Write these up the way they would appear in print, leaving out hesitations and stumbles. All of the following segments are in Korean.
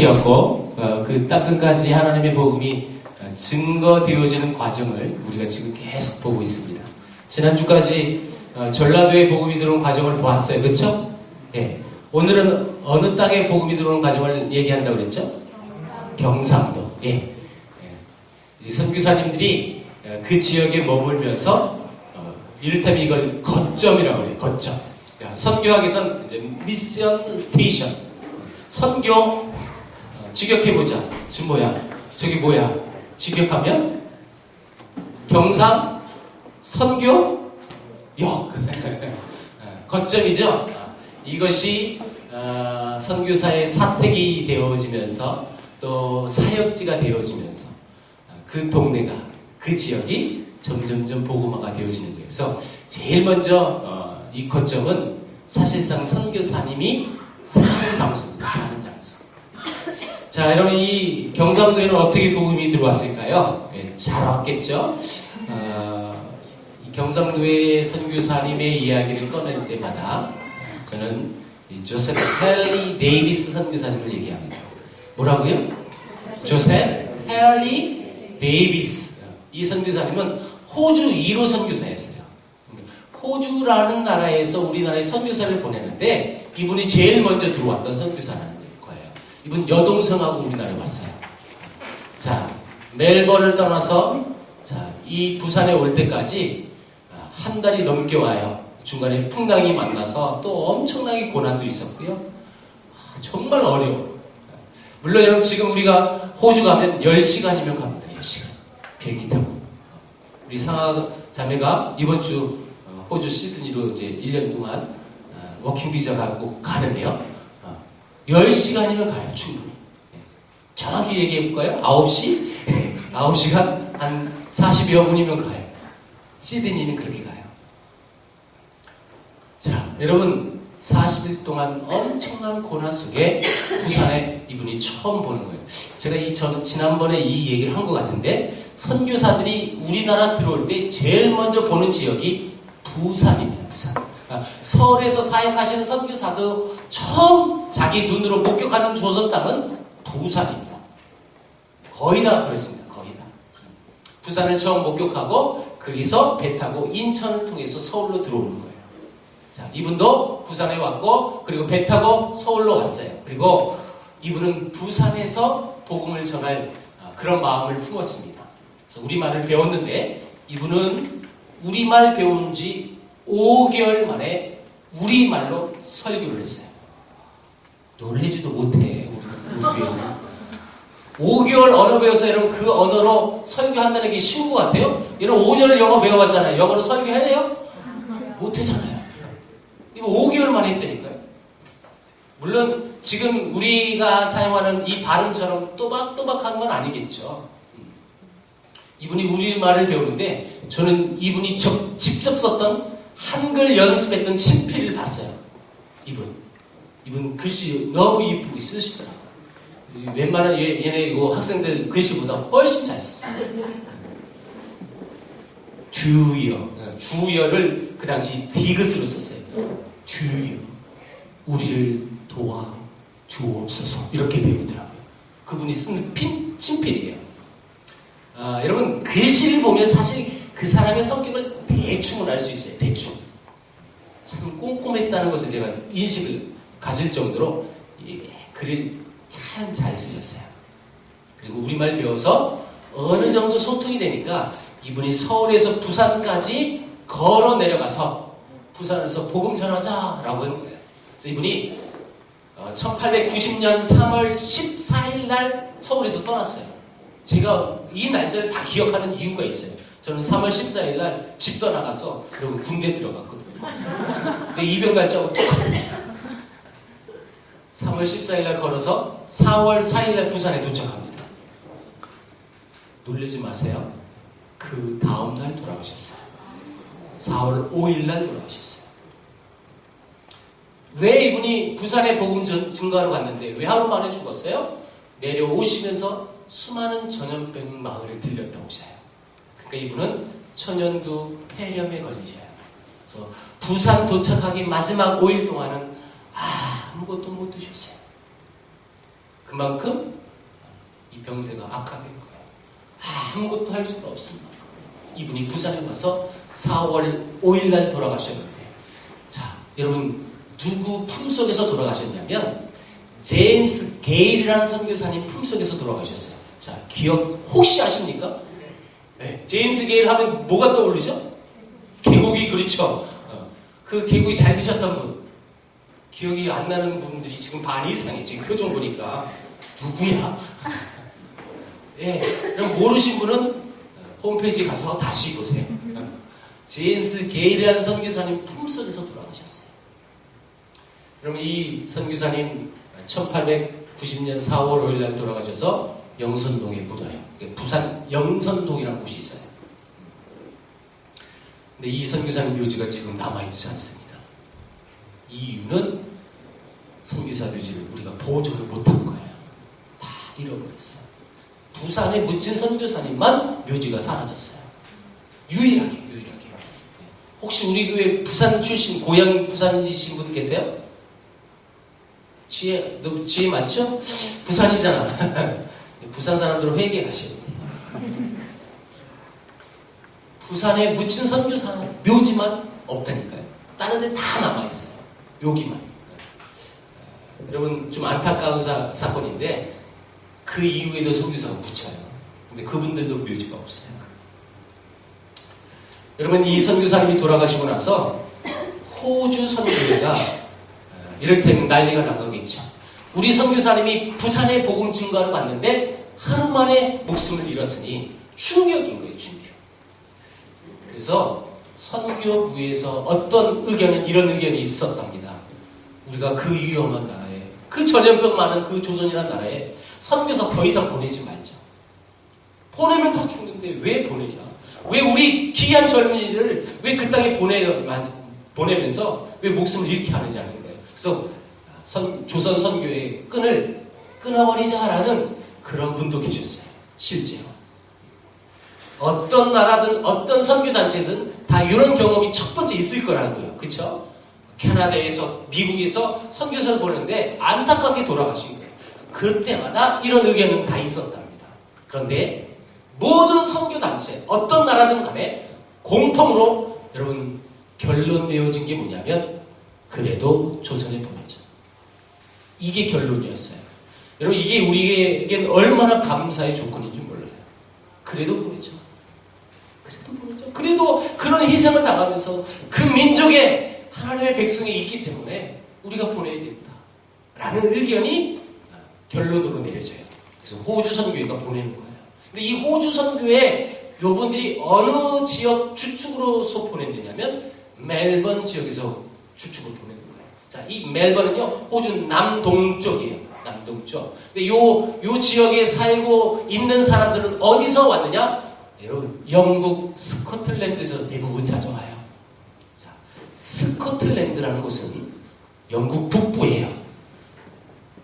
였고 그 땅끝까지 하나님의 복음이 증거되어지는 과정을 우리가 지금 계속 보고 있습니다. 지난주까지 전라도에 복음이 들어온 과정을 보았어요. 그렇죠? 예. 오늘은 어느 땅에 복음이 들어오는 과정을 얘기한다고 그랬죠? 경상도. 예. 예. 선교사님들이 그 지역에 머물면서 이를테면 이걸 거점이라고 해요. 거점. 선교학에선 미션 스테이션. 선교 직역해보자. 지금 뭐야? 저기 뭐야? 직역하면 경상 선교 역 거점이죠. 이것이 선교사의 사택이 되어지면서 또 사역지가 되어지면서 그 동네가 그 지역이 점점점 복음화가 되어지는 거예요. 그래서 제일 먼저 이 거점은 사실상 선교사님이 사는 장소입니다. 사는 장소. 자, 여러분 이 경상도에는 어떻게 복음이 들어왔을까요? 네, 잘 왔겠죠? 이 경상도의 선교사님의 이야기를 꺼낼 때마다 저는 이 조셉 헨리 데이비스 선교사님을 얘기합니다. 뭐라고요? 조셉 헨리 데이비스. 이 선교사님은 호주 1호 선교사였어요. 호주라는 나라에서 우리나라에 선교사를 보내는데 이분이 제일 먼저 들어왔던 선교사라는 거예요. 이분 여동생하고 우리나라에 왔어요. 자, 멜번을 떠나서 자, 이 부산에 올 때까지 한 달이 넘게 와요. 중간에 풍랑이 만나서 또 엄청나게 고난도 있었고요. 정말 어려워. 물론 여러분 지금 우리가 호주 가면 10시간이면 갑니다. 10시간. 비행기 타고. 우리 상하 자매가 이번 주 호주 시드니로 이제 1년 동안 워킹 비자 갖고 가는데요. 10시간이면 가요. 충분히. 정확히 얘기해 볼까요? 9시? 9시간 한 40여 분이면 가요. 시드니는 그렇게 가요. 자, 여러분 40일 동안 엄청난 고난 속에 부산에 이분이 처음 보는 거예요. 제가 지난번에 이 얘기를 한 것 같은데 선교사들이 우리나라 들어올 때 제일 먼저 보는 지역이 부산입니다. 부산. 서울에서 사역하시는 선교사도 처음 자기 눈으로 목격하는 조선 땅은 부산입니다. 거의 다 그렇습니다. 거의 다. 부산을 처음 목격하고 거기서 배 타고 인천을 통해서 서울로 들어오는 거예요. 자, 이분도 부산에 왔고 그리고 배 타고 서울로 왔어요. 그리고 이분은 부산에서 복음을 전할 그런 마음을 품었습니다. 그래서 우리말을 배웠는데 이분은 우리말 배운 지 5개월 만에 우리말로 설교를 했어요. 놀래지도 못해. 우리 교회는. 5개월 언어 배워서 여러분 그 언어로 설교한다는 게 쉬운 것 같아요? 여러분 5년을 영어 배워봤잖아요. 영어로 설교해야 돼요? 못하잖아요. 이거 5개월 만에 했다니까요. 물론 지금 우리가 사용하는 이 발음처럼 또박또박한 건 아니겠죠. 이분이 우리말을 배우는데 저는 이분이 직접 썼던 한글 연습했던 친필을 봤어요. 이분 글씨 너무 이쁘게 쓰시더라고요. 웬만한 얘네 이거 학생들 글씨보다 훨씬 잘 썼어요. 주여를 그 당시 디귿으로 썼어요. 주여 우리를 도와 주옵소서 이렇게 배우더라고요. 그분이 쓴 친필이에요. 여러분 글씨를 보면 사실 그 사람의 성격을 대충은 알 수 있어요. 대충. 참 꼼꼼했다는 것을 제가 인식을 가질 정도로 글을 참 잘 쓰셨어요. 그리고 우리말 배워서 어느 정도 소통이 되니까 이분이 서울에서 부산까지 걸어 내려가서 부산에서 복음 전하자라고 한 거예요. 그래서 이분이 1890년 3월 14일 날 서울에서 떠났어요. 제가 이 날짜를 다 기억하는 이유가 있어요. 저는 3월 14일 날 집 떠나가서 그리고 군대 들어갔거든요. 근데 이병 날짜하고 똑같아요. 3월 14일 날 걸어서 4월 4일 날 부산에 도착합니다. 놀라지 마세요. 그 다음 날 돌아오셨어요. 4월 5일 날 돌아오셨어요. 왜 이분이 부산에 복음 증거하러 갔는데 왜 하루 만에 죽었어요? 내려오시면서 수많은 전염병 마을을 들렸다 오셔요. 그러니까 이분은 천연두 폐렴에 걸리셔요. 그래서 부산 도착하기 마지막 5일 동안은 아무것도 못 드셨어요. 그만큼 이 병세가 악화된 거예요. 아무것도 할 수가 없습니다. 이분이 부산에 와서 4월 5일 날 돌아가셨는데, 자, 여러분 누구 품속에서 돌아가셨냐면 제임스 게일이라는 선교사님 품속에서 돌아가셨어요. 자, 기억 혹시 아십니까? 네. 제임스 게일 하면 뭐가 떠오르죠? 개고기, 그렇죠? 그 개고기 잘 드셨던 분. 기억이 안 나는 분들이 지금 반 이상이 지금 표정 보니까 누구야? 예, 그럼 모르신 분은 홈페이지 가서 다시 보세요. 제임스 게일이라는 선교사님 품속에서 돌아가셨어요. 그러면 이 선교사님 1890년 4월 5일 날 돌아가셔서 영선동에 묻어요. 부산 영선동이라는 곳이 있어요. 근데 이 선교사님 묘지가 지금 남아있지 않습니다. 이 이유는 선교사 묘지를 우리가 보존을 못한 거예요. 다 잃어버렸어요. 부산에 묻힌 선교사님만 묘지가 사라졌어요. 유일하게. 혹시 우리 교회 부산 출신, 고향 부산이신 분 계세요? 너 지혜 맞죠? 부산이잖아. 부산 사람들은 회개 가셔야 돼요. 부산에 묻힌 선교사 묘지만 없다니까요. 다른 데 다 남아있어요. 여기만. 여러분 좀 안타까운 사건인데 그 이후에도 선교사가 묻혀요. 근데 그분들도 묘지가 없어요. 여러분 이 선교사님이 돌아가시고 나서 호주 선교회가 이를테면 난리가 난 거겠죠. 우리 선교사님이 부산에 복음 증거하러 갔는데 하루 만에 목숨을 잃었으니 충격인 거예요. 충격. 그래서 선교부에서 어떤 의견은 이런 의견이 있었답니다. 우리가 그 위험한 나라에, 그 전염병 많은 그 조선이라는 나라에 선교사 더 이상 보내지 말자. 보내면 다 죽는데 왜 보내냐? 왜 우리 귀한 젊은이들을 왜 그 땅에 보내면서 왜 목숨을 잃게 하느냐는 거예요. 그래서 조선 선교의 끈을 끊어버리자라는 그런 분도 계셨어요. 실제로. 어떤 나라든 어떤 선교단체든 다 이런 경험이 첫 번째 있을 거라고요. 그쵸? 캐나다에서, 미국에서 선교사를 보는데 안타깝게 돌아가신 거예요. 그때마다 이런 의견은 다 있었답니다. 그런데 모든 선교단체, 어떤 나라든 간에 공통으로 여러분 결론 내어진 게 뭐냐면 그래도 조선에 보내자. 이게 결론이었어요. 여러분 이게 우리에겐 얼마나 감사의 조건인지 몰라요. 그래도 보내자. 그래도 그런 희생을 당하면서 그 민족에 하나님의 백성이 있기 때문에 우리가 보내야 된다. 라는 의견이 결론으로 내려져요. 그래서 호주 선교회가 보내는 거예요. 근데 이 호주 선교회 요분들이 어느 지역 주축으로서 보낸다냐면 멜번 지역에서 주축을 보내는 거예요. 자, 이 멜번은요 호주 남동쪽이에요. 남동쪽. 근데 요 지역에 살고 있는 사람들은 어디서 왔느냐? 여러분 영국 스코틀랜드에서 대부분 찾아와요. 자, 스코틀랜드라는 곳은 영국 북부예요.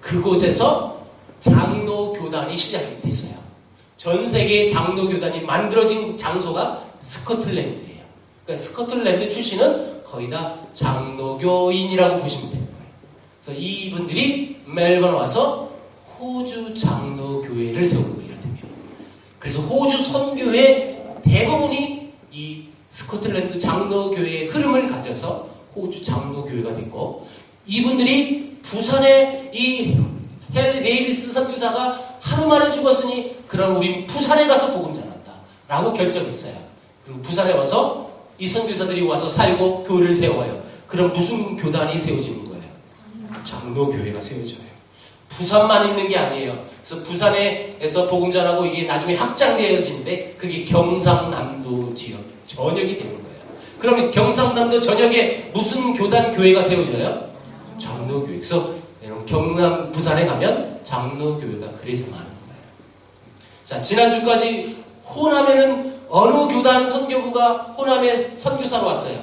그곳에서 장로교단이 시작이 됐어요. 전 세계의 장로교단이 만들어진 장소가 스코틀랜드예요. 그러니까 스코틀랜드 출신은 거의 다 장로교인이라고 보시면 되는 거예요. 그래서 이분들이 멜번 와서 호주 장로교회를 세우는 거예요. 그래서 호주 선교회 대부분이 이 스코틀랜드 장로교회의 흐름을 가져서 호주 장로교회가 됐고, 이분들이 부산에 이 헨리 데이비스 선교사가 하루 만에 죽었으니 그럼 우린 부산에 가서 복음 전한다 라고 결정했어요. 그리고 부산에 와서 이 선교사들이 와서 살고 교회를 세워요. 그럼 무슨 교단이 세워지는 거예요? 장로교회가 세워져요. 부산만 있는 게 아니에요. 그래서 부산에서 복음 전하고 이게 나중에 확장되어지는데 그게 경상남도 지역 전역이 되는 거예요. 그럼 경상남도 전역에 무슨 교단 교회가 세워져요? 장로교회. 그래서 경남 부산에 가면 장로교회가 그래서 많은 거예요. 자, 지난주까지 호남에는 어느 교단 선교부가 호남에 선교사로 왔어요?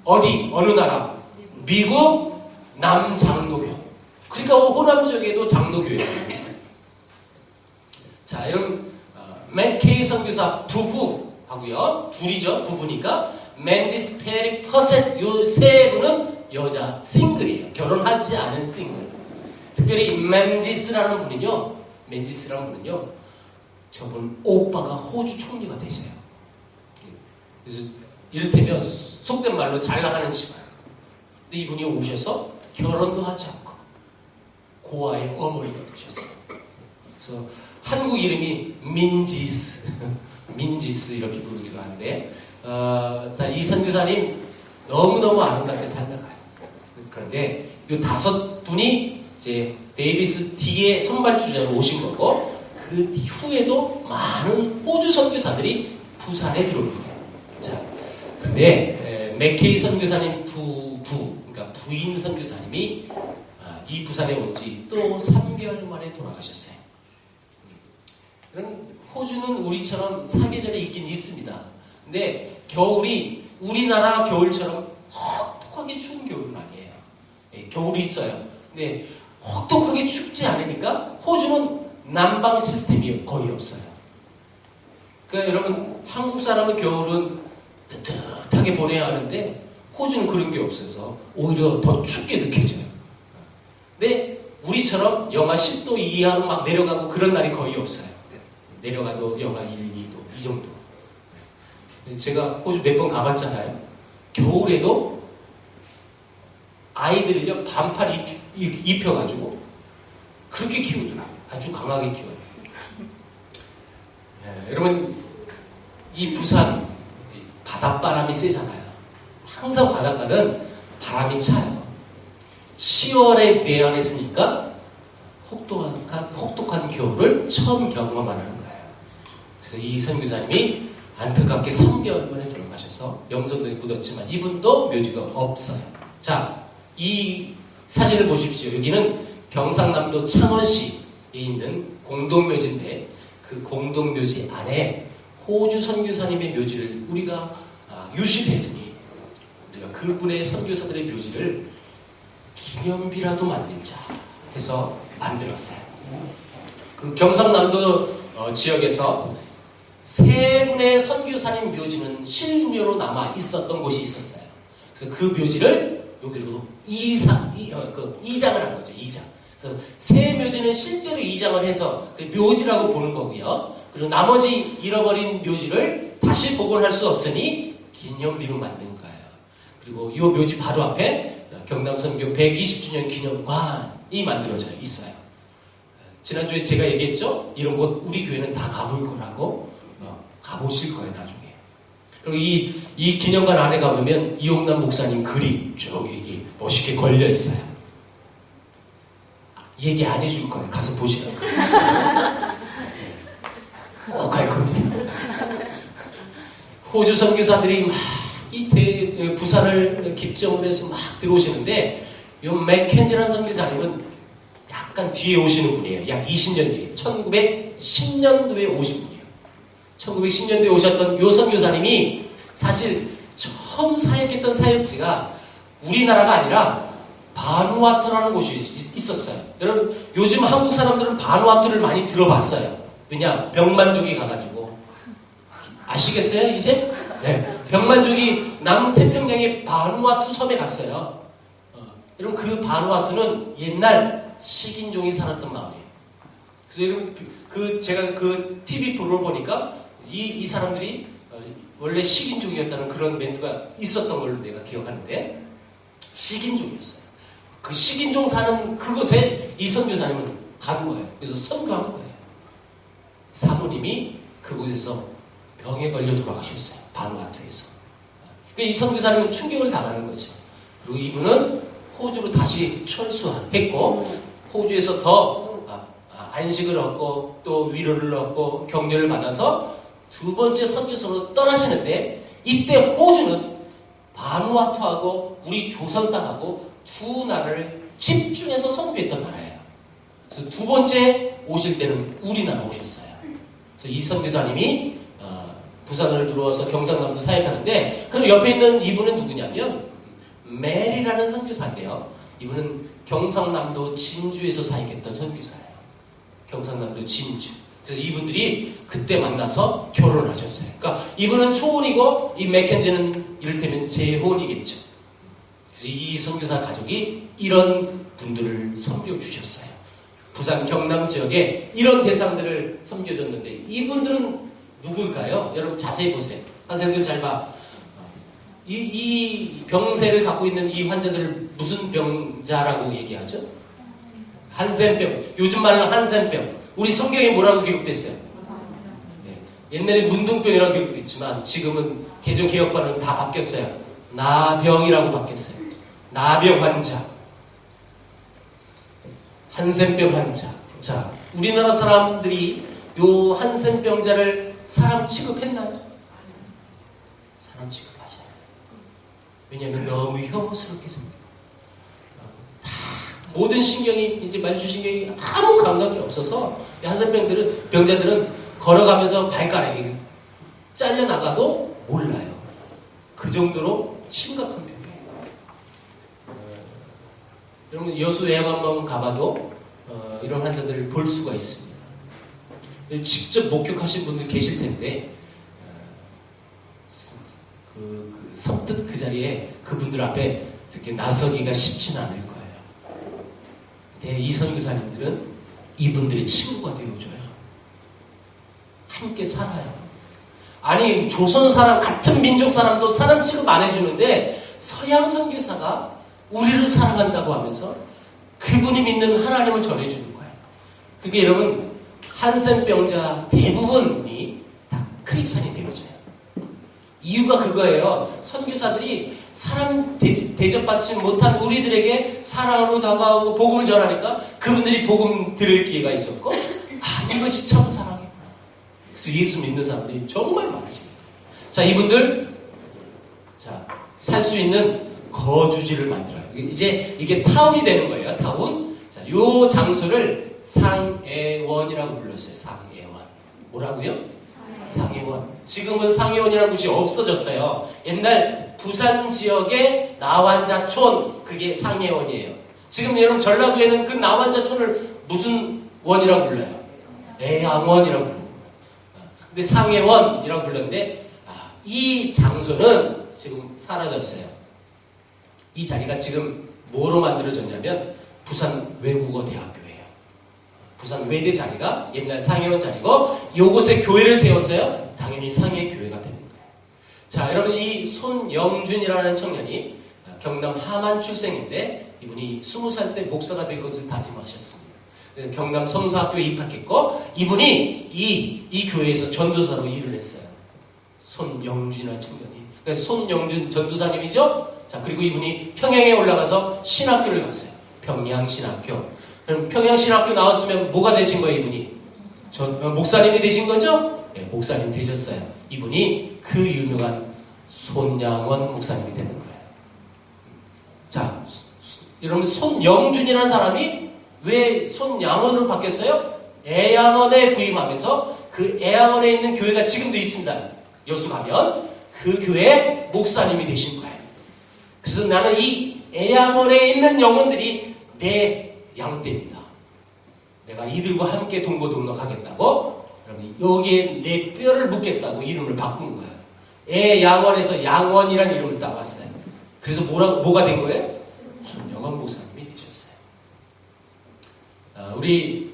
어디? 어느 나라? 미국 남장로교. 그러니까 호남 지역에도 장로교회가 있는 거예요. 자, 여러분 맥케이 선교사 부부하고요. 둘이죠. 부부니까 맨디스 페리 퍼셋 요 세 분은 여자 싱글이에요. 결혼하지 않은 싱글. 특별히 맨지스라는 분은요, 저분 오빠가 호주 총리가 되셔요. 그래서 이를테면 속된 말로 잘 나가는 집안. 근데 이분이 오셔서 결혼도 하지 않고 고아의 어머니가 되셨어요. 그래서 한국 이름이 민지스, 민지스 이렇게 부르기도 하는데, 이 선교사님 너무너무 아름답게 살다가요. 그런데 이 5분이 이제 데이비스 D의 선발주자로 오신 거고, 그 후에도 많은 호주 선교사들이 부산에 들어온 거예요. 자, 근데 맥케이 선교사님 그러니까 부인 선교사님이 이 부산에 온 지 또 3개월 만에 돌아가셨어요. 그럼 호주는 우리처럼 사계절이 있긴 있습니다. 근데 겨울이 우리나라 겨울처럼 혹독하게 추운 겨울은 아니에요. 예, 겨울이 있어요. 근데 혹독하게 춥지 않으니까 호주는 난방 시스템이 거의 없어요. 그러니까 여러분, 한국 사람은 겨울은 뜨뜻하게 보내야 하는데 호주는 그런 게 없어서 오히려 더 춥게 느껴져요. 근데 우리처럼 영하 10도 이하로 막 내려가고 그런 날이 거의 없어요. 내려가도 영하 1, 2도 이 정도. 제가 호주 몇 번 가봤잖아요. 겨울에도 아이들을요 반팔 입혀가지고 그렇게 키우더라고요. 아주 강하게 키워요. 여러분, 이 부산 바닷바람이 세잖아요. 항상 바닷가는 바람이 차요. 10월에 내한했으니까 혹독한 겨울을 처음 경험하는 거예요. 그래서 이 선교사님이 안타깝게 3개월 만에 돌아가셔서 영선도에 묻었지만 이분도 묘지가 없어요. 자, 이 사진을 보십시오. 여기는 경상남도 창원시에 있는 공동묘지인데 그 공동묘지 안에 호주 선교사님의 묘지를 우리가 유실했으니 우리가 그분의 선교사들의 묘지를 기념비라도 만들자 해서 만들었어요. 그 경상남도 지역에서 3분의 선교사님 묘지는 실묘로 남아 있었던 곳이 있었어요. 그래서 그 묘지를 여기로 이장을 한 거죠. 이장. 그래서 3 묘지는 실제로 이장을 해서 그 묘지라고 보는 거고요. 그리고 나머지 잃어버린 묘지를 다시 복원할 수 없으니 기념비로 만든 거예요. 그리고 이 묘지 바로 앞에 경남선교 120주년 기념관이 만들어져 있어요. 지난주에 제가 얘기했죠? 이런 곳 우리 교회는 다 가볼 거라고. 가보실 거예요, 나중에. 그리고 이 기념관 안에 가보면 이용남 목사님 글이 쭉 여기 멋있게 걸려 있어요. 얘기 안 해줄 거예요. 가서 보시라고. 꼭 갈 겁니다. 호주 선교사들이 막 부산을 기점으로 해서 막 들어오시는데, 이 맥켄지라는 선교사님은 약간 뒤에 오시는 분이에요. 약 20년 뒤에. 1910년도에 오신 분이에요. 1910년도에 오셨던 이 선교사님이 사실 처음 사역했던 사역지가 우리나라가 아니라 바누아투라는 곳이 있었어요. 여러분, 요즘 한국 사람들은 바누아투를 많이 들어봤어요. 왜냐? 병만족이 가가지고. 아시겠어요, 이제? 네. 병만족이 남태평양의 바누아투 섬에 갔어요. 여러분, 그 바누아투는 옛날 식인종이 살았던 마을이에요. 그래서 여러분, 제가 그 TV 프로를 보니까 이 사람들이 원래 식인종이었다는 그런 멘트가 있었던 걸로 내가 기억하는데, 식인종이었어요. 그 식인종 사는 그곳에 이 선교사님은 간 거예요. 그래서 선교한 거예요. 사모님이 그곳에서 병에 걸려 돌아가셨어요. 바누아투에서. 그러니까 이 선교사님은 충격을 당하는 거죠. 그리고 이분은 호주로 다시 철수했고, 호주에서 더 안식을 얻고 또 위로를 얻고 격려를 받아서 2번째 선교사로 떠나시는데, 이때 호주는 바누아투하고 우리 조선 땅하고 2 나라를 집중해서 선교했던 나라예요. 그래서 2번째 오실 때는 우리나라 오셨어요. 그래서 이 선교사님이 부산을 들어와서 경상남도 사역하는데, 그럼 옆에 있는 이분은 누구냐면 메리라는 선교사인데요. 이분은 경상남도 진주에서 사역했던 선교사예요. 경상남도 진주. 그래서 이분들이 그때 만나서 결혼하셨어요. 그러니까 이분은 초혼이고 이 맥켄지는 이를테면 재혼이겠죠. 그래서 이 선교사 가족이 이런 분들을 섬겨 주셨어요. 부산 경남 지역에 이런 대상들을 섬겨줬는데 이분들은 누굴까요? 여러분 자세히 보세요. 학생들 잘 봐. 이 병세를 갖고 있는 이 환자들을 무슨 병자라고 얘기하죠? 한센병. 요즘 말로 한센병. 우리 성경에 뭐라고 기록됐어요? 네. 옛날에 문둥병이라고 기록됐지만 지금은 개정 개혁반은 다 바뀌었어요. 나병이라고 바뀌었어요. 나병 환자. 한센병 환자. 자, 우리나라 사람들이 요 한센병자를 사람 취급했나요? 사람 취급하지 않아요. 왜냐하면 너무 혐오스럽게 생깁니다. 다 모든 신경이 이제 말주신경이 아무 감각이 없어서 한센병자들은 걸어가면서 발가락이 잘려 나가도 몰라요. 그 정도로 심각한 병이에요. 여러분 여수해양암만 가봐도 이런 환자들을 볼 수가 있습니다. 직접 목격하신 분들 계실 텐데 선뜻 그 자리에 그분들 앞에 이렇게 나서기가 쉽지는 않을 거예요. 근데 이 선교사님들은 이분들의 친구가 되어줘요. 함께 살아요. 아니 조선 사람 같은 민족 사람도 사람 취급 안 해주는데 서양 선교사가 우리를 사랑한다고 하면서 그분이 믿는 하나님을 전해주는 거예요. 그게 여러분 한센병자 대부분이 다 크리스찬이 되어져요. 이유가 그거예요. 선교사들이 사람 대접받지 못한 우리들에게 사랑으로 다가오고 복음을 전하니까 그분들이 복음 들을 기회가 있었고 이것이 참 사랑이구나. 그래서 예수 믿는 사람들이 정말 많으십니다. 자, 이분들 살 수 있는 거주지를 만들어요. 이제 이게 타운이 되는 거예요. 타운. 자, 요 장소를 상해원이라고 불렀어요. 상해원. 뭐라고요? 상해원. 지금은 상해원이라는 곳이 없어졌어요. 옛날 부산 지역의 나환자촌, 그게 상해원이에요. 지금 여러분 전라도에는 그 나환자촌을 무슨 원이라고 불러요? 애양원이라고 불러요. 근데 상해원이라고 불렀는데 이 장소는 지금 사라졌어요. 이 자리가 지금 뭐로 만들어졌냐면 부산 외국어대학교예요. 부산 외대 자리가 옛날 상해원 자리고 요곳에 교회를 세웠어요. 당연히 상해교회가 되는 거예요. 자, 여러분 이 손영준이라는 청년이 경남 함안 출생인데 이분이 20살 때 목사가 될 것을 다짐하셨습니다. 경남 성서학교에 입학했고 이분이 이 교회에서 전도사로 일을 했어요. 손영준이라는 청년이. 그래서 손영준 전도사님이죠. 자, 그리고 이분이 평양에 올라가서 신학교를 갔어요. 평양신학교. 그럼 평양신학교 나왔으면 뭐가 되신 거예요, 이분이? 목사님이 되신 거죠? 네, 목사님 되셨어요. 이분이 그 유명한 손양원 목사님이 되는 거예요. 자, 여러분 손영준이라는 사람이 왜 손양원으로 바뀌었어요? 애양원에 부임하면서 그 애양원에 있는 교회가 지금도 있습니다. 여수 가면 그 교회 목사님이 되신 거예요. 그래서 나는 이 애양원에 있는 영혼들이 내 양떼입니다. 내가 이들과 함께 동고동락하겠다고 여기에 내 뼈를 묻겠다고 이름을 바꾼 거예요. 애양원에서 양원이라는 이름을 따왔어요. 그래서 뭐가 된 거예요? 손영원 목사님이 되셨어요. 우리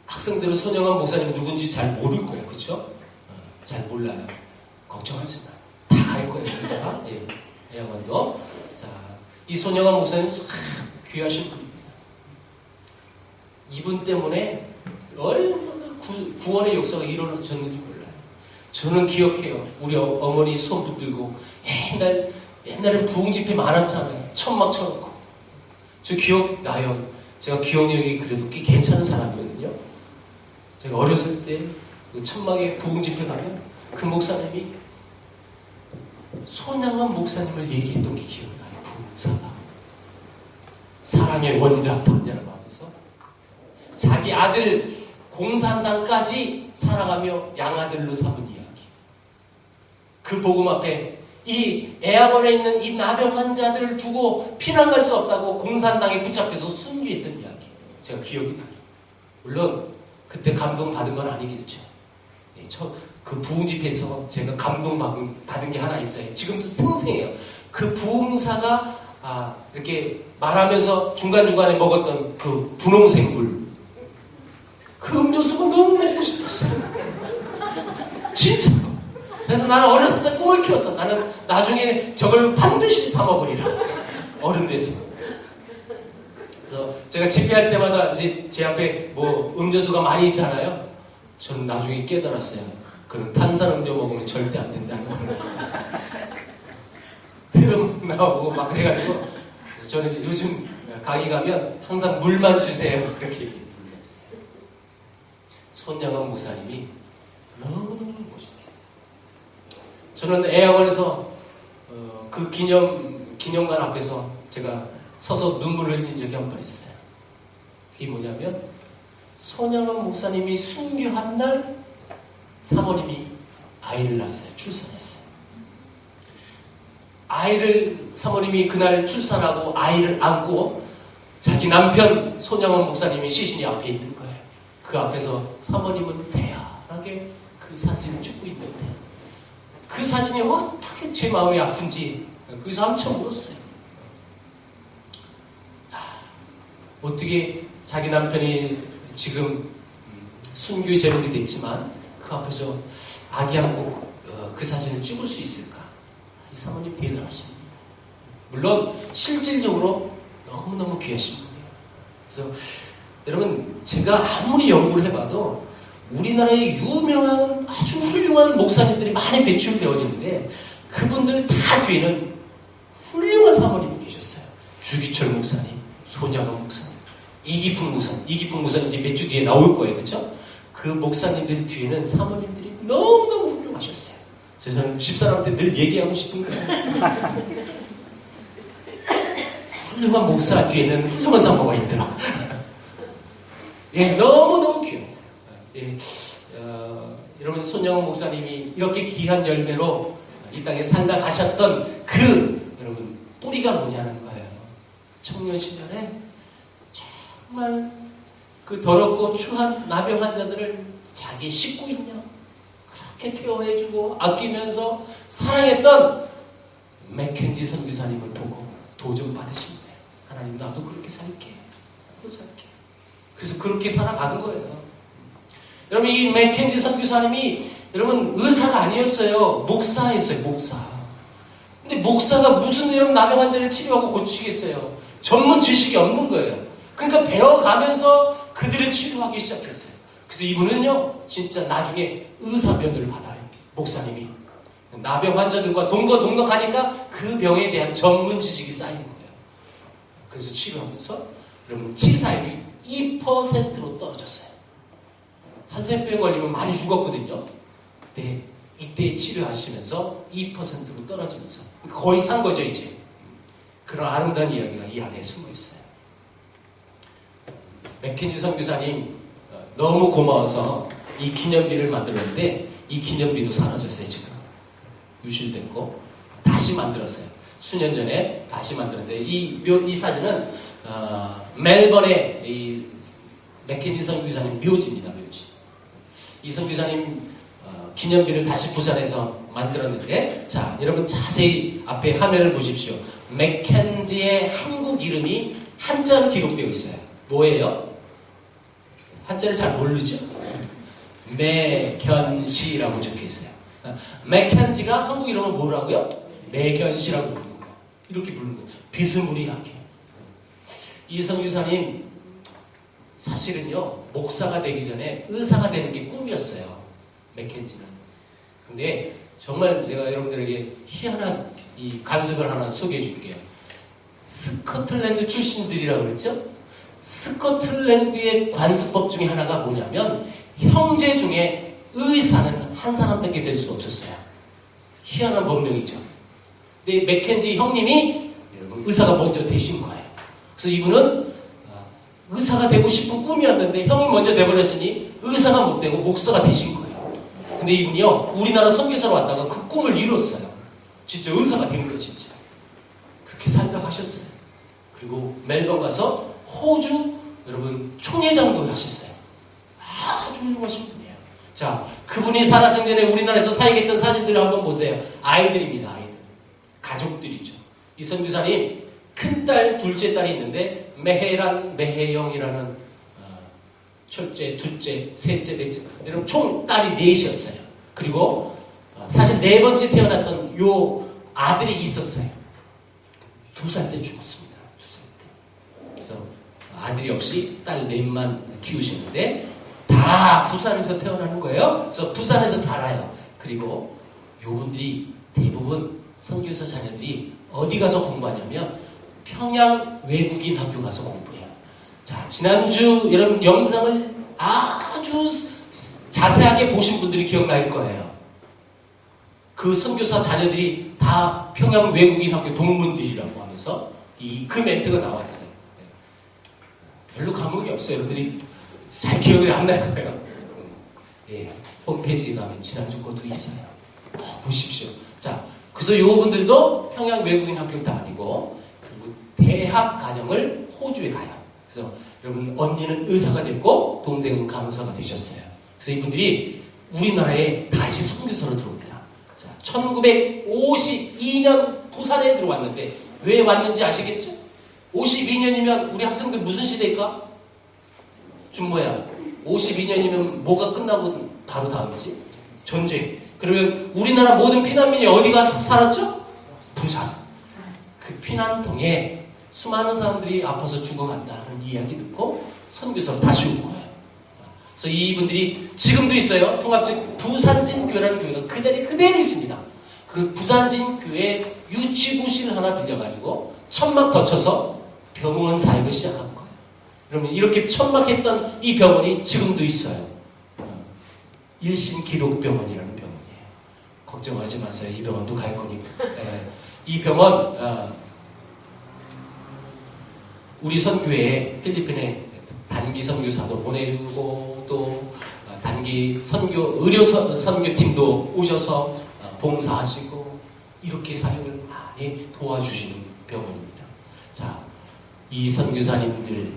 학생들은 손영원 목사님 누군지 잘 모를 거예요. 그렇죠? 잘 몰라요. 걱정하지 마. 다 갈 거예요. 애양원도. 자, 이 손영원 목사님 참 귀하신 분입니다. 이분 때문에 얼마나 구원의 역사가 이루어졌는지 몰라요. 저는 기억해요. 우리 어머니 손 붙들고 옛날에 부흥집회 많았잖아요. 천막 쳐놓고. 저 기억나요. 제가 기억력이 그래도 꽤 괜찮은 사람이거든요. 제가 어렸을 때 그 천막에 부흥집회 가면 그 목사님이 손양원 목사님을 얘기했던 게 기억나요. 부흥사가 사랑의 원자탄이라고 하면서 자기 아들 공산당까지 사랑하며 양아들로 삼은 이야기. 그 복음 앞에 이 애양원에 있는 이 나병 환자들을 두고 피난 갈 수 없다고 공산당에 붙잡혀서 순교했던 이야기. 제가 기억이 나요. 물론 그때 감동받은 건 아니겠죠. 그 부흥 집회에서 제가 감동받은 게 하나 있어요. 지금도 생생해요. 그 부흥사가 이렇게 말하면서 중간중간에 먹었던 그 분홍색 물, 그 음료수가 너무 먹고 싶었어요. 진짜. 그래서 나는 어렸을 때 꿈을 키웠어. 나는 나중에 저걸 반드시 사 먹으리라. 어른 돼서. 그래서 제가 집회할 때마다 이제 제 앞에 뭐 음료수가 많이 있잖아요. 저는 나중에 깨달았어요. 그런 탄산음료 먹으면 절대 안 된다는 걸. 트름 나오고 막 그래가지고. 그래서 저는 이제 요즘 가게 가면 항상 물만 주세요. 그렇게 얘기해요. 물만 주세요. 손양원 목사님이 너무너무 멋있어요. 저는 애학원에서 그 기념관 앞에서 제가 서서 눈물을 흘린 적이 한 번 있어요. 그게 뭐냐면 손양원 목사님이 순교한 날 사모님이 아이를 낳았어요. 출산했어요. 사모님이 그날 출산하고 아이를 안고 자기 남편 손양원 목사님이 시신이 앞에 있는 거예요. 그 앞에서 사모님은 대야하게 그 사진을 찍고 있는데 그 사진이 어떻게 제 마음이 아픈지 거기서 한참 울었어요. 어떻게 자기 남편이 지금 순교 제물이 됐지만 그 앞에서 아기 안고 그 사진을 찍을 수 있을까? 이 사모님 대단하십니다. 물론 실질적으로 너무너무 귀하신 분이에요. 그래서 여러분 제가 아무리 연구를 해봐도 우리나라에 유명한 아주 훌륭한 목사님들이 많이 배출되어지는데 그분들 다 뒤에는 훌륭한 사모님이 계셨어요. 주기철 목사님, 손양원 목사님, 이기풍 목사님 이제 몇 주 뒤에 나올 거예요. 그렇죠? 그 목사님들 뒤에는 사모님들이 너무너무 훌륭하셨어요. 그래서 저는 집사람한테 늘 얘기하고 싶은 거예요. 훌륭한 목사 뒤에는 훌륭한 사모가 있더라. 예, 너무너무 귀여워요. 예, 여러분 손양원 목사님이 이렇게 귀한 열매로 이 땅에 살다 가셨던 그 여러분 뿌리가 뭐냐는 거예요. 청년 시절에 정말 그 더럽고 추한 나병 환자들을 자기 식구인형 그렇게 케어해주고 아끼면서 사랑했던 맥켄지 선교사님을 보고 도전 받으신 거예요. 하나님 나도 그렇게 살게. 나도 살게. 그래서 그렇게 살아가는 거예요. 여러분 이 맥켄지 선교사님이 여러분 의사가 아니었어요. 목사였어요. 목사. 근데 목사가 무슨 여러분 나병 환자를 치료하고 고치겠어요. 전문 지식이 없는 거예요. 그러니까 배워가면서 그들을 치료하기 시작했어요. 그래서 이분은요 진짜 나중에 의사병을 받아요. 목사님이 나병 환자들과 동거동락하니까 그 병에 대한 전문 지식이 쌓인 거예요. 그래서 치료하면서 여러분 치사율이 2%로 떨어졌어요. 한센병 걸리면 많이 죽었거든요. 근데 이때 치료하시면서 2%로 떨어지면서 거의 산 거죠 이제. 그런 아름다운 이야기가 이 안에 숨어 있어요. 맥켄지 선교사님 너무 고마워서 이 기념비를 만들었는데 이 기념비도 사라졌어요 지금. 유실됐고 다시 만들었어요. 수년 전에 다시 만들었는데 이 사진은 멜번의 이 맥켄지 선교사님 묘지입니다. 묘지. 이 선교사님 기념비를 다시 부산에서 만들었는데 자 여러분 자세히 앞에 화면을 보십시오. 맥켄지의 한국 이름이 한자로 기록되어 있어요. 뭐예요? 한자를 잘 모르죠? 매견시라고 적혀 있어요. 맥켄지가 한국 이름은 뭐라고요? 매견시라고 부르는 거예요. 이렇게 부르는 거예요. 비스무리하게. 이 선교사님 사실은요 목사가 되기 전에 의사가 되는 게 꿈이었어요. 맥켄지는. 근데 정말 제가 여러분들에게 희한한 이 간섭을 하나 소개해 줄게요. 스코틀랜드 출신들이라고 그랬죠? 스코틀랜드의 관습법 중에 하나가 뭐냐면 형제 중에 의사는 한 사람밖에 될 수 없었어요. 희한한 법령이죠. 근데 맥켄지 형님이 여러분 의사가 먼저 되신 거예요. 그래서 이분은 의사가 되고 싶은 꿈이었는데 형이 먼저 돼버렸으니 의사가 못 되고 목사가 되신 거예요. 근데 이분이요 우리나라 선교사로 왔다가 그 꿈을 이뤘어요. 진짜 의사가 된 거예요. 진짜 그렇게 살다 가셨어요. 그리고 멜번 가서 호주 여러분 총회장도 하셨어요. 아주 훌륭하신 분이에요. 자 그분이 살아생전에 우리나라에서 사역했던 사진들을 한번 보세요. 아이들입니다. 아이들 가족들이죠. 이 선교사님 큰딸 둘째 딸이 있는데 매혜란 매혜영이라는 첫째, 둘째, 셋째, 넷째. 여러분 총 딸이 넷이었어요. 그리고 사실 네 번째 태어났던 요 아들이 있었어요. 2살 때 죽었습니다. 2살 때. 그래서 아들이 없이 딸 넷만 키우시는데 다 부산에서 태어나는 거예요. 그래서 부산에서 자라요. 그리고 요분들이 대부분 선교사 자녀들이 어디 가서 공부하냐면 평양 외국인 학교 가서 공부해요. 자, 지난주 여러분 영상을 아주 자세하게 보신 분들이 기억날 거예요. 그 선교사 자녀들이 다 평양 외국인 학교 동문들이라고 하면서 그 멘트가 나왔어요. 별로 감흥이 없어요. 여러분들이 잘 기억이 안 날 거예요. 예, 홈페이지에 가면 지난주 것도 있어요. 보십시오. 자, 그래서 요분들도 평양 외국인 학교 다니고 그리고 대학 과정을 호주에 가요. 그래서 여러분 언니는 의사가 됐고 동생은 간호사가 되셨어요. 그래서 이분들이 우리나라에 다시 선교사로 들어옵니다. 자, 1952년 부산에 들어왔는데 왜 왔는지 아시겠죠? 52년이면 우리 학생들 무슨 시대일까? 준모야, 52년이면 뭐가 끝나고 바로 다음이지? 전쟁. 그러면 우리나라 모든 피난민이 어디 가서 살았죠? 부산. 그 피난통에 수많은 사람들이 아파서 죽어간다는 이야기 듣고 선교사로 다시 온 거예요. 그래서 이분들이 지금도 있어요. 통합적 부산진교회라는 교회가 그 자리에 그대로 있습니다. 그 부산진교회 유치부실 하나 빌려가지고 천막 덧쳐서 병원 사역을 시작한 거예요. 그러면 이렇게 천막했던 이 병원이 지금도 있어요. 일신기독병원이라는 병원이에요. 걱정하지 마세요. 이 병원도 갈 거니까. 이 병원 우리 선교회에 필리핀에 단기 선교사도 보내주고 또 단기 선교 의료 선교팀도 오셔서 봉사하시고 이렇게 사역을 많이 도와주시는 병원입니다. 자, 이 선교사님들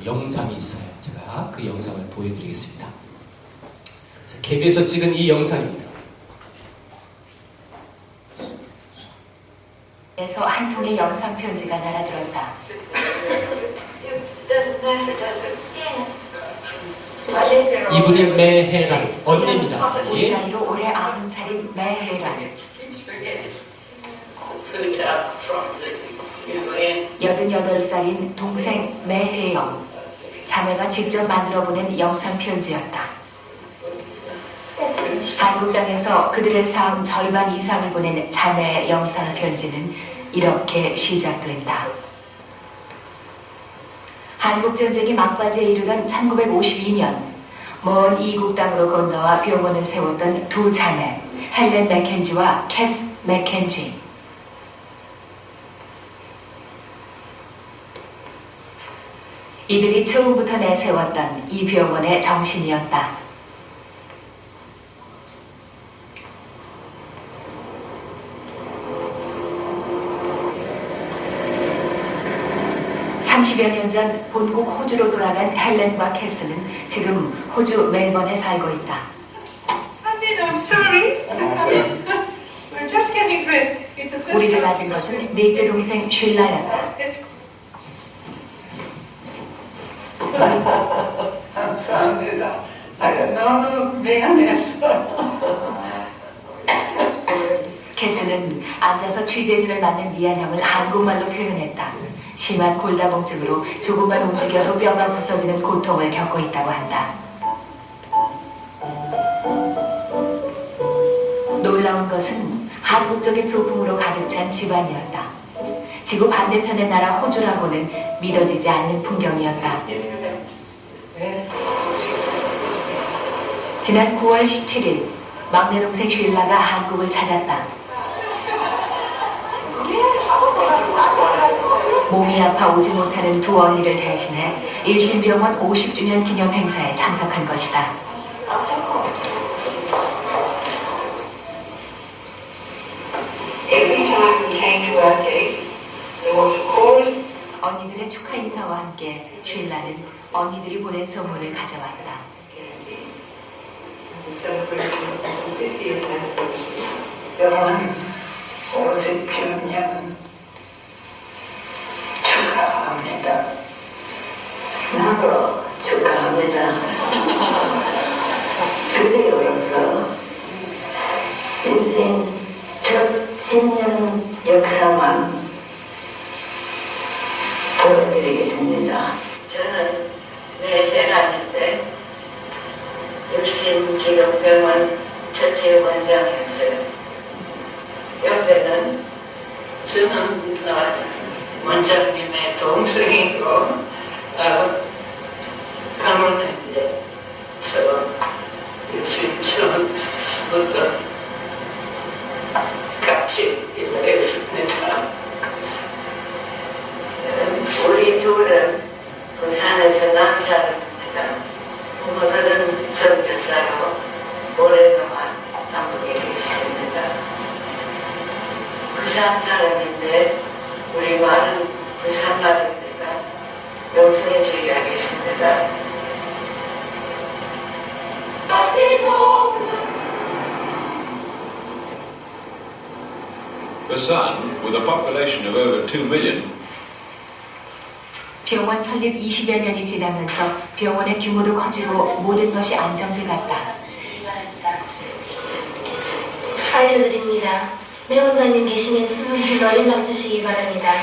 영상이 있어요. 제가 그 영상을 보여드리겠습니다. 자, 캡에서 찍은 이 영상입니다. 에서 한 통의 영상 편지가 날아들었다. 이분이 매혜란 언니입니다. 우리 나이로 올해 90살인 매혜란. 88살인 동생 매혜영. 자매가 직접 만들어 보낸 영상 편지였다. 한국 땅에서 그들의 삶 절반 이상을 보낸 자매의 영상 편지는 이렇게 시작된다. 한국전쟁이 막바지에 이르던 1952년 먼 이국 땅으로 건너와 병원을 세웠던 두 자매 헬렌 맥켄지와 캐스 맥켄지. 이들이 처음부터 내세웠던 이 병원의 정신이었다. 30여 년 전 본국 호주로 돌아간 헬렌과 캐스는 지금 호주 멜번에 살고 있다. 우리를 맞은 것은 넷째 동생 쉴라였다. 감사합니다. 너무 미안했어. 캐스는 앉아서 취재진을 맞는 미안함을 한국말로 표현했다. 심한 골다공증으로 조금만 움직여도 뼈가 부서지는 고통을 겪고 있다고 한다. 놀라운 것은 한국적인 소풍으로 가득 찬 집안이었다. 지구 반대편의 나라 호주라고는 믿어지지 않는 풍경이었다. 지난 9월 17일 막내 동생 쉴라가 한국을 찾았다. 몸이 아파 오지 못하는 두 언니를 대신해 일신병원 50주년 기념 행사에 참석한 것이다. 언니들의 축하 인사와 함께 쉴라는 언니들이 보낸 선물을 가져왔다. 병원 50주년 축하합니다. 나도 축하합니다. 일심기독병원 첫째 원장이었어요. 옆에는 저는 원장님의 동생이고 가문은 이제 저 유신처부터 같이 일했습니다. 우리 둘은 부산에서 난사입니다. 부모들은 전교사로 오랫동안 한국에 계셨습니다. 부산 사람인데 우리 말은 부산 말입니다. 용서해 주셔야겠습니다. Busan, with a population of over 2 million, 병원 설립 20여 년이 지나면서 병원의 규모도 커지고 모든 것이 안정돼 갔다. 알려드립니다. 매원관님 계시면 수술실로 연락 주시기 바랍니다.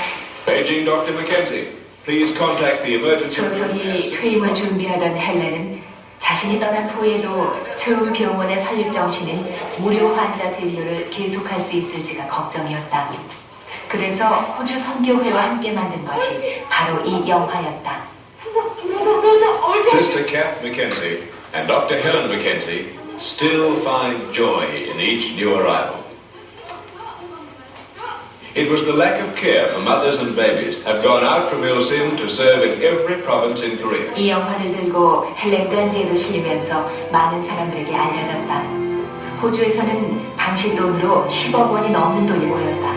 paging Dr. Mackenzie. Please contact the emergency. 소속이 퇴임을 준비하던 헬렌은 자신이 떠난 후에도 처음 병원의 설립 정신은 무료 환자 진료를 계속할 수 있을지가 걱정이었다. 그래서 호주 선교회와 함께 만든 것이 바로 이 영화였다. Sister Kath Mackenzie and Dr. Helen Mackenzie still find joy in each new arrival. It was the lack of care for mothers and babies had gone out from Ilsim to serve in every province in Korea. 이 영화를 들고 헬렌 편지에도 실리면서 많은 사람들에게 알려졌다. 호주에서는 당시 돈으로 10억 원이 넘는 돈이 모였다.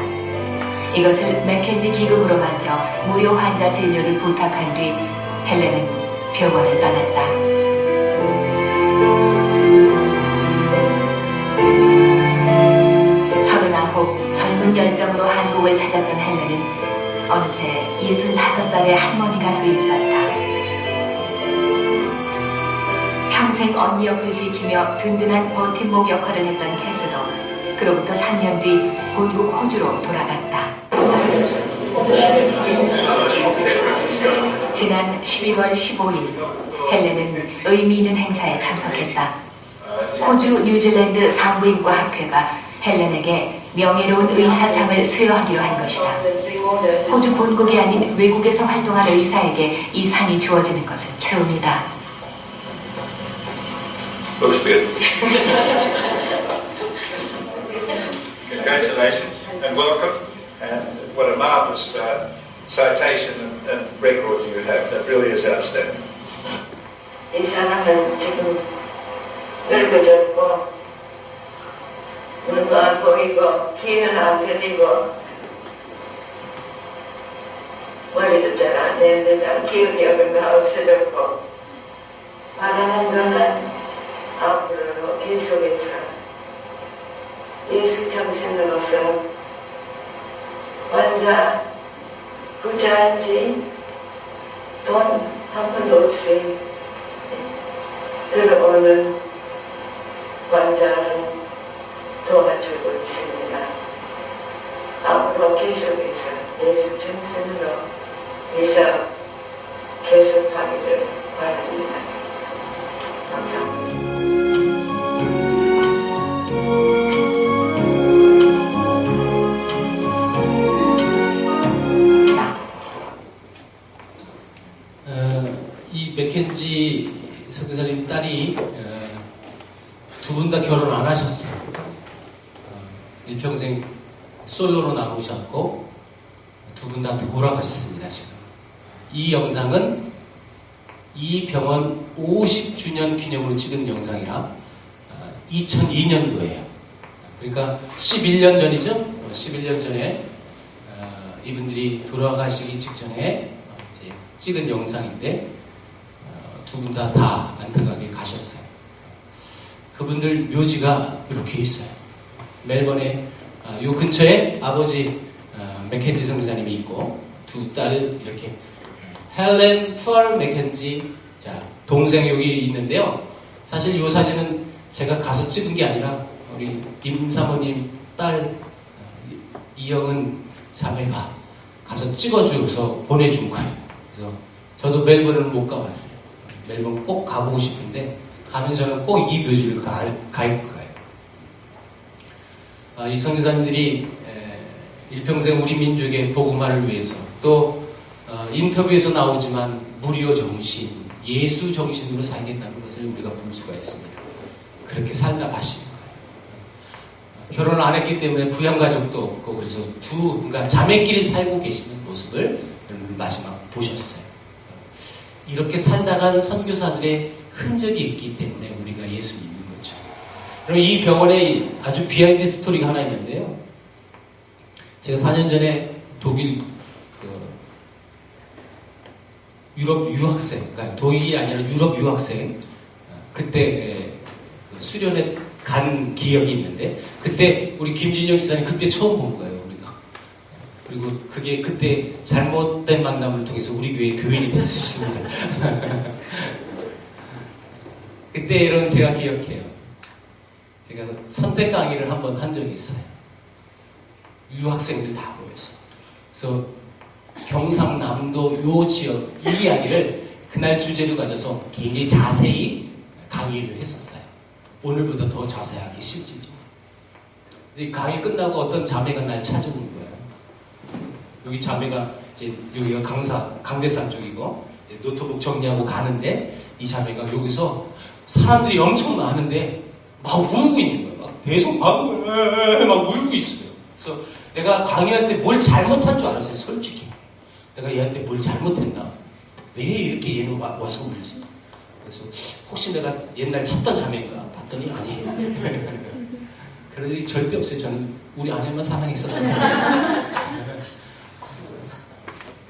이것을 맥켄지 기금으로 만들어 무료 환자 진료를 부탁한 뒤 헬렌은 병원을 떠났다. 젊은 열정으로 한국을 찾았던 헬렌은 어느새 65살의 할머니가 돼 있었다. 평생 언니 옆을 지키며 든든한 버팀목 역할을 했던 캐스도 그로부터 3년 뒤 본국 호주로 돌아갔다. 지난 12월 15일 헬렌은 의미 있는 행사에 참석했다. 호주 뉴질랜드 산부인과 학회가 헬렌에게 명예로운 의사상을 수여하기로 한 것이다. 호주 본국이 아닌 외국에서 활동한 의사에게 이 상이 주어지는 것은 처음이다. Looks good. Congratulations and welcome, and what a marvellous citation and record you have. That really is outstanding. 이 사람은 지금 늙어졌고 눈도 안 보이고 귀는 안 들리고 머리도 잘 안 됩니다. 기억력은 다 없어졌고 바라는 거는 앞으로 계속해서 예수 정신으로서 환자 부자인지 돈 한 푼도 없이 들어오는 환자를 도와주고 있습니다. 앞으로 계속해서 예수 정신으로 의사 계속하기를 바랍니다. 감사합니다. 이 맥켄지 선교사님 딸이 두 분 다 결혼 안 하셨어요. 일평생 솔로로 나오셨고 두 분 다 돌아가셨습니다. 지금 이 영상은 이 병원 50주년 기념으로 찍은 영상이라 2002년도예요. 그러니까 11년 전이죠. 11년 전에 이분들이 돌아가시기 직전에 이제 찍은 영상인데 두 분 다 안타깝게 가셨어요. 그분들 묘지가 이렇게 있어요. 멜번에 요 근처에 아버지 맥켄지 선교사님이 있고 두 딸 이렇게 헬렌 펄 맥켄지 자 동생 여기 있는데요. 사실 요 사진은 제가 가서 찍은 게 아니라 우리 임사모님 딸 이영은 자매가 가서 찍어줘서 보내준 거예요. 그래서 저도 멜번을 못 가봤어요. 멜번 꼭 가보고 싶은데 가면 저는 꼭 이 묘지를 갈 거예요. 이 선교사님들이 일평생 우리 민족의 복음화를 위해서 또 인터뷰에서 나오지만 무료 정신, 예수 정신으로 살겠다는 것을 우리가 볼 수가 있습니다. 그렇게 살다 가신 거예요. 결혼을 안 했기 때문에 부양가족도 없고 그래서 그러니까 자매끼리 살고 계시는 모습을 마지막 보셨어요. 이렇게 살다간 선교사들의 흔적이 있기 때문에 우리가 예수 믿는 거죠. 그럼 이 병원에 아주 비하인드 스토리가 하나 있는데요. 제가 4년 전에 독일 유럽 유학생, 그러니까 독일이 아니라 유럽 유학생 그때 수련회 간 기억이 있는데 그때 우리 김진영 지사님 그때 처음 본 거예요, 우리가. 그리고 그게 그때 잘못된 만남을 통해서 우리 교회 교인이 됐습니다. 그때 이런 제가 기억해요. 제가 선택 강의를 한번 한 적이 있어요. 유학생들 다 모여서. 그래서 경상남도 요 지역 이 이야기를 그날 주제로 가져서 굉장히 자세히 강의를 했었어요. 오늘보다 더 자세하게 실질적으로. 이제 강의 끝나고 어떤 자매가 날 찾아온 거예요. 여기 자매가 이제 여기가 강대산 쪽이고 노트북 정리하고 가는데 이 자매가 여기서 사람들이 엄청 많은데 막 울고 있는 거예요. 막 계속 막 울고 있어요. 그래서 내가 강의할 때 뭘 잘못한 줄 알았어요, 솔직히. 내가 얘한테 뭘 잘못했나? 왜 이렇게 얘는 와서 울지? 그래서 혹시 내가 옛날 찾던 자매인가 봤더니 아니에요. 그럴 일이 절대 없어요. 저는 우리 아내만 사랑했었던 사람.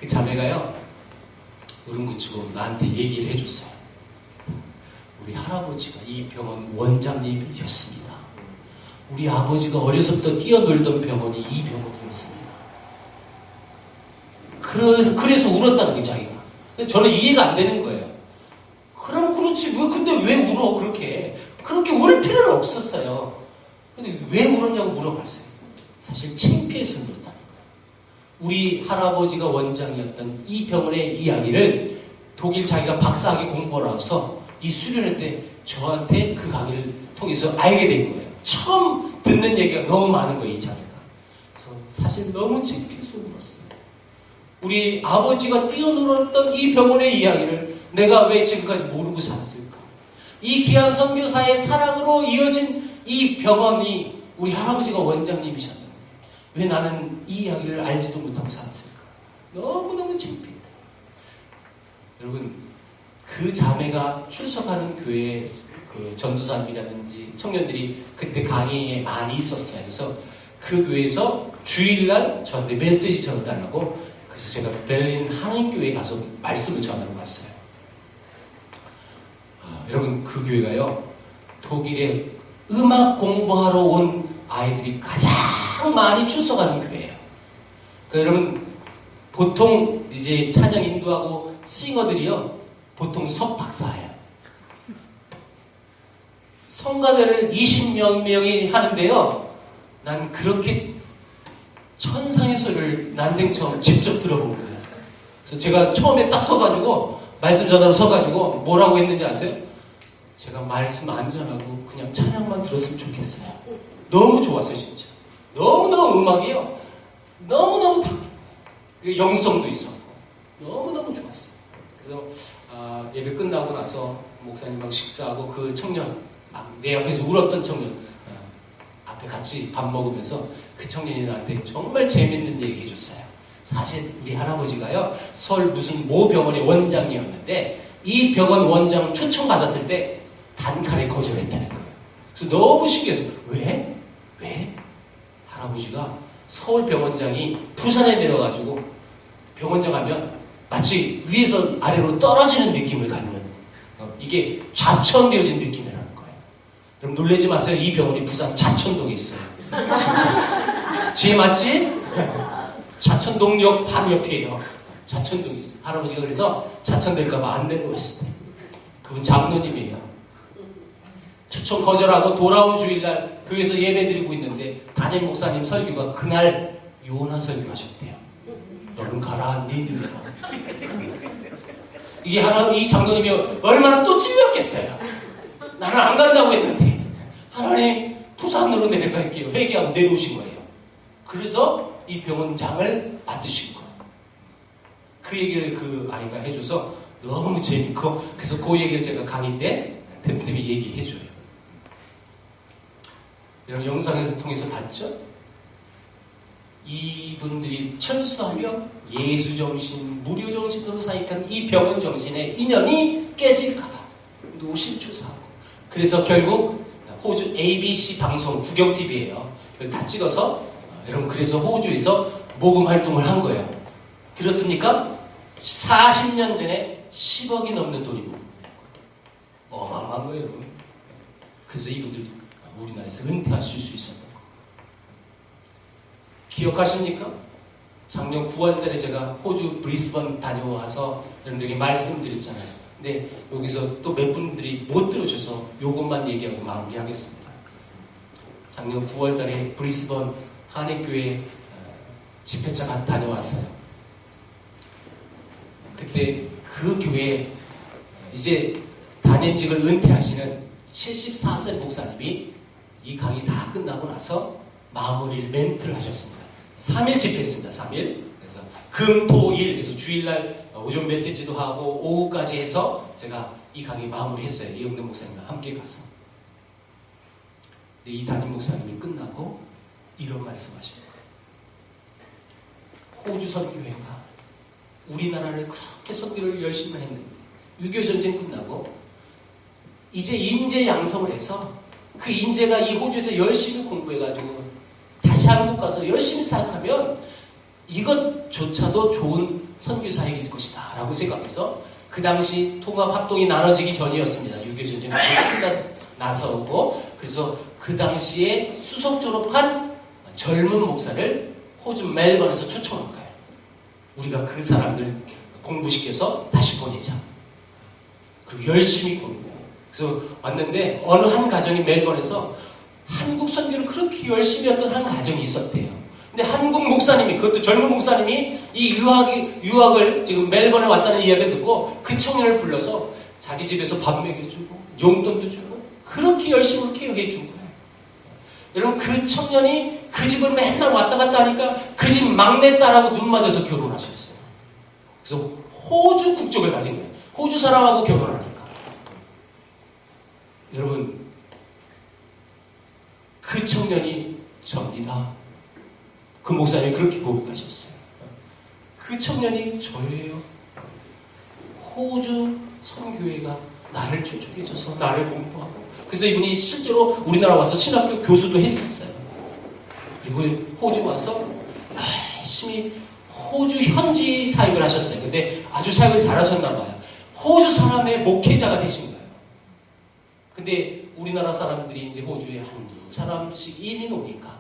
그 자매가요, 울음 그치고 나한테 얘기를 해줬어요. 우리 할아버지가 이 병원 원장님이셨습니다. 우리 아버지가 어려서부터 뛰어놀던 병원이 이 병원이었습니다. 그래서 울었다는 게 자기가. 저는 이해가 안 되는 거예요. 그럼 그렇지. 근데 왜 울어, 그렇게. 그렇게 울 필요는 없었어요. 근데 왜 울었냐고 물어봤어요. 사실 창피해서 울었다는 거예요. 우리 할아버지가 원장이었던 이 병원의 이야기를 독일 자기가 박사학위 공부를 하서 이 수련회 때 저한테 그 강의를 통해서 알게 된 거예요. 처음 듣는 얘기가 너무 많은 거예요, 이 자매가. 그래서 사실 너무 창피해서 울었어요. 우리 아버지가 뛰어놀았던 이 병원의 이야기를 내가 왜 지금까지 모르고 살았을까? 이 귀한 선교사의 사랑으로 이어진 이 병원이 우리 할아버지가 원장님이셨는데 왜 나는 이 이야기를 알지도 못하고 살았을까? 너무너무 창피했다. 여러분, 그 자매가 출석하는 교회에 그 전도사님이라든지 청년들이 그때 강의에 많이 있었어요. 그래서 그 교회에서 주일날 저한테 메시지 전달하고 그래서 제가 베를린 한인교회에 가서 말씀을 전하러 갔어요. 여러분, 그 교회가요, 독일에 음악 공부하러 온 아이들이 가장 많이 출석하는 교회예요. 그러니까 여러분, 보통 이제 찬양 인도하고 싱어들이요, 보통 석박사예요. 성가대를 20명이 하는데요, 난 그렇게 천상의 소리를 난생 처음 직접 들어본 거예요. 그래서 제가 처음에 딱 서가지고 말씀 전하러 서가지고 뭐라고 했는지 아세요? 제가 말씀 안 전하고 그냥 찬양만 들었으면 좋겠어요. 너무 좋았어요, 진짜. 너무너무 음악이요, 너무너무 다 영성도 있었고 너무너무 좋았어요. 그래서 예배 끝나고 나서 목사님하고 식사하고 그 청년, 막 내 앞에서 울었던 청년 앞에 같이 밥 먹으면서 그 청년이 나한테 정말 재밌는 얘기 해줬어요. 사실 우리 할아버지가요, 서울 무슨 모 병원의 원장이었는데 이 병원 원장 초청받았을 때 단칼에 거절했다는 거예요. 그래서 너무 신기해서 왜? 할아버지가 서울 병원장이 부산에 내려가지고 병원장 하면 마치 위에서 아래로 떨어지는 느낌을 갖는, 이게 좌천되어진 느낌이라는 거예요. 여러분 놀라지 마세요. 이 병원이 부산 좌천동에 있어요. 진짜. 지혜 맞지? 좌천동역 바로 옆이에요. 좌천동에 있어요. 할아버지가 그래서 좌천될까봐 안 내려오셨어요. 그분 장로님이에요. 초청 거절하고 돌아온 주일날 교회에서 예배드리고 있는데 담임 목사님 설교가 그날 요나 설교하셨대요. 너는 가라, 니들아. 이 장로님이 얼마나 또 찔렸겠어요. 나는 안 간다고 했는데 하나님 부산으로 내려갈게요. 회개하고 내려오신 거예요. 그래서 이 병원장을 맡으신 거예요. 그 얘기를 그 아이가 해줘서 너무 재밌고 그래서 그 얘기를 제가 강의 때 틈틈이 얘기해줘요. 여러분 영상에서 통해서 봤죠? 이분들이 철수하며 예수정신, 무료정신으로 사역한 이 병원 정신의 인연이 깨질까봐 노심초사하고 그래서 결국 호주 ABC 방송 국영TV예요. 다 찍어서 여러분 그래서 호주에서 모금 활동을 한 거예요. 들었습니까? 40년 전에 10억이 넘는 돈이 모금된 거예요. 어마어마한 거예요, 여러분. 그래서 이분들이 우리나라에서 은퇴하실 수 있었던 거예요. 기억하십니까? 작년 9월달에 제가 호주 브리스번 다녀와서 여러분들에게 말씀드렸잖아요. 근데 여기서 또 몇 분들이 못 들으셔서 요것만 얘기하고 마무리하겠습니다. 작년 9월달에 브리스번 한인교회 집회차 다녀왔어요. 그때 그 교회에 이제 단임직을 은퇴하시는 74세 목사님이 이 강의 다 끝나고 나서 마무리를 멘트를 하셨습니다. 3일 집회했습니다. 3일. 그래서 금, 토, 일. 그래서 주일날 오전 메시지도 하고 오후까지 해서 제가 이 강의 마무리했어요. 이영근 목사님과 함께 가서. 근데 이 담임 목사님이 끝나고 이런 말씀하신 거예요. 호주 선교회가 우리나라를 그렇게 선교를 열심히 했는데 6.25 전쟁 끝나고 이제 인재 양성을 해서 그 인재가 이 호주에서 열심히 공부해가지고 다시 한국 가서 열심히 사역하면 이것조차도 좋은 선교 사역일 것이다 라고 생각해서 그 당시 통합합동이 나눠지기 전이었습니다. 6.25 전쟁이 나서고 그래서 그 당시에 수석 졸업한 젊은 목사를 호주 멜번에서 초청한 거예요. 우리가 그 사람들 공부시켜서 다시 보내자. 그리고 열심히 공부해요. 그래서 왔는데 어느 한 가정이 멜번에서 한국 선교를 그렇게 열심히 했던 한 가정이 있었대요. 근데 한국 목사님이, 그것도 젊은 목사님이 이 유학을 지금 멜번에 왔다는 이야기를 듣고 그 청년을 불러서 자기 집에서 밥 먹여주고 용돈도 주고 그렇게 열심히 케어해 준 거예요. 여러분 그 청년이 그 집을 맨날 왔다 갔다 하니까 그 집 막내딸하고 눈 맞아서 결혼하셨어요. 그래서 호주 국적을 가진 거예요. 호주 사람하고 결혼하니까. 여러분 그 청년이 접니다. 그 목사님이 그렇게 고백하셨어요. 그 청년이 저예요. 호주 선교회가 나를 초청해줘서 나를 공부하고 그래서 이분이 실제로 우리나라 와서 신학교 교수도 했었어요. 그리고 호주 와서 열심히 호주 현지 사역을 하셨어요. 근데 아주 사역을 잘하셨나 봐요. 호주 사람의 목회자가 되신 거예요. 근데 우리나라 사람들이 이제 호주에 한두 사람씩 이민 오니까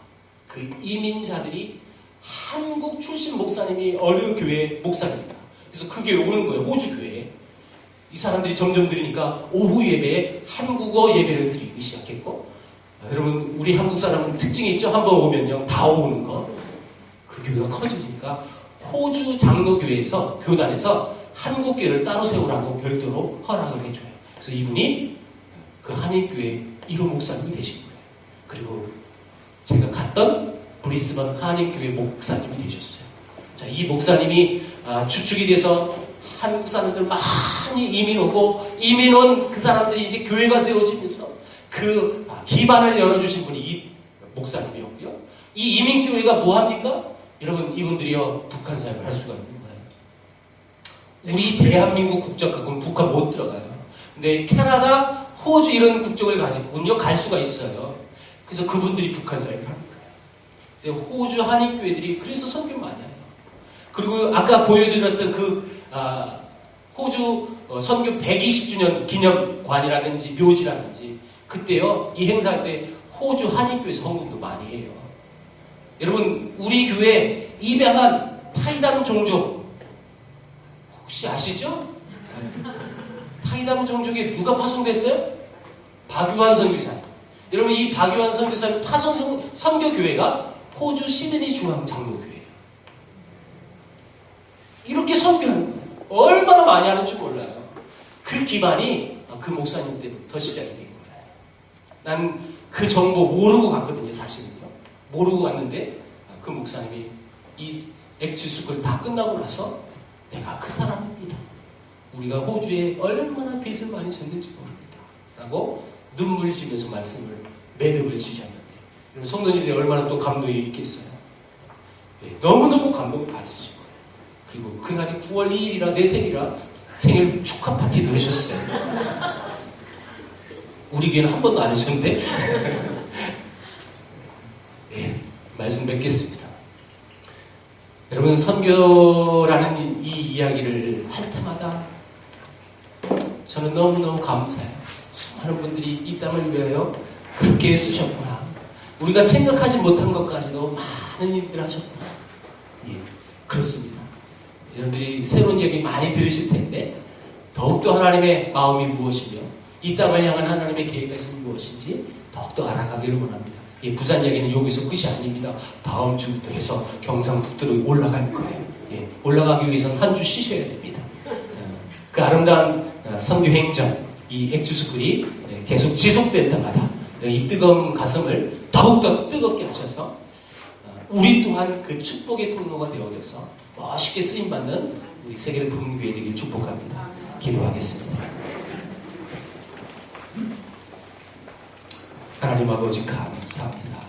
그 이민자들이 한국 출신 목사님이 어느 교회 목사입니다. 그래서 그 교회 오는 거예요. 호주 교회에. 이 사람들이 점점 들으니까 오후 예배에 한국어 예배를 드리기 시작했고 여러분 우리 한국 사람은 특징이 있죠. 한번 오면요 다 오는 거. 그 교회가 커지니까 호주 장로교회에서 교단에서 한국교회를 따로 세우라고 별도로 허락을 해줘요. 그래서 이분이 그 한인교회 1호 목사님이 되신 거예요. 그리고 제가 갔던 브리스번 한인교회 목사님이 되셨어요. 자, 이 목사님이 주축이 돼서 한국 사람들 많이 이민 오고 이민 온 그 사람들이 이제 교회가 세워지면서 그 기반을 열어주신 분이 이 목사님이었고요. 이 이민교회가 뭐합니까? 여러분 이분들이요 북한 사역을 할 수가 있는 거예요. 우리 대한민국 국적 갖고는 북한 못 들어가요. 근데 캐나다, 호주 이런 국적을 가지고는요 갈 수가 있어요. 그래서 그분들이 북한 사역을 합니다. 그래서 호주 한인교회들이 그래서 선교 많이 해요. 그리고 아까 보여드렸던 그 호주 선교 120주년 기념관이라든지 묘지라든지 그때요 이 행사할 때 호주 한인교회에서 헌금도 많이 해요. 여러분 우리 교회 입양한 타이담 종족 혹시 아시죠? 타이담 종족에 누가 파송됐어요? 박유한 선교사님. 여러분 이 박유한 선교사님 파송 선교교회가 호주 시드니 중앙 장로교회예요. 이렇게 선교하는 거예요. 얼마나 많이 하는지 몰라요. 그 기반이 그 목사님 때부터 시작이 된 거예요. 난 그 정보 모르고 갔거든요, 사실은요. 모르고 갔는데 그 목사님이 이 엑스스쿨 다 끝나고 나서 내가 그 사람입니다. 우리가 호주에 얼마나 빚을 많이 졌는지 모릅니다. 라고 눈물 지면서 말씀을 매듭을 지셨는데 여러분 성도님들이 얼마나 또 감동이 있겠어요. 네, 너무너무 감동을 받으신 거예요. 그리고 그날이 9월 2일이라 내 생일이라 생일 축하 파티도 해줬어요. 우리 교회는 한 번도 안 해줬는데 네, 말씀 뵙겠습니다. 여러분 선교라는 이 이야기를 할 때마다 저는 너무너무 감사해요. 수많은 분들이 이 땅을 위하여 그렇게 애쓰셨구나. 우리가 생각하지 못한 것까지도 많은 일들 하셨구나. 예, 그렇습니다. 여러분들이 새로운 이야기 많이 들으실 텐데 더욱더 하나님의 마음이 무엇이며 이 땅을 향한 하나님의 계획하신 무엇인지 더욱더 알아가기를 원합니다. 예, 부산 이야기는 여기서 끝이 아닙니다. 다음 주부터 해서 경상북도로 올라갈 거예요. 예, 올라가기 위해서는 한 주 쉬셔야 됩니다. 그 아름다운 선교 행정, 이 엑주스쿨이 계속 지속될 때마다 이 뜨거운 가슴을 더욱더 뜨겁게 하셔서 우리 또한 그 축복의 통로가 되어져서 멋있게 쓰임받는 우리 세계를 부흥교회 되길 축복합니다. 기도하겠습니다. 하나님 아버지 감사합니다.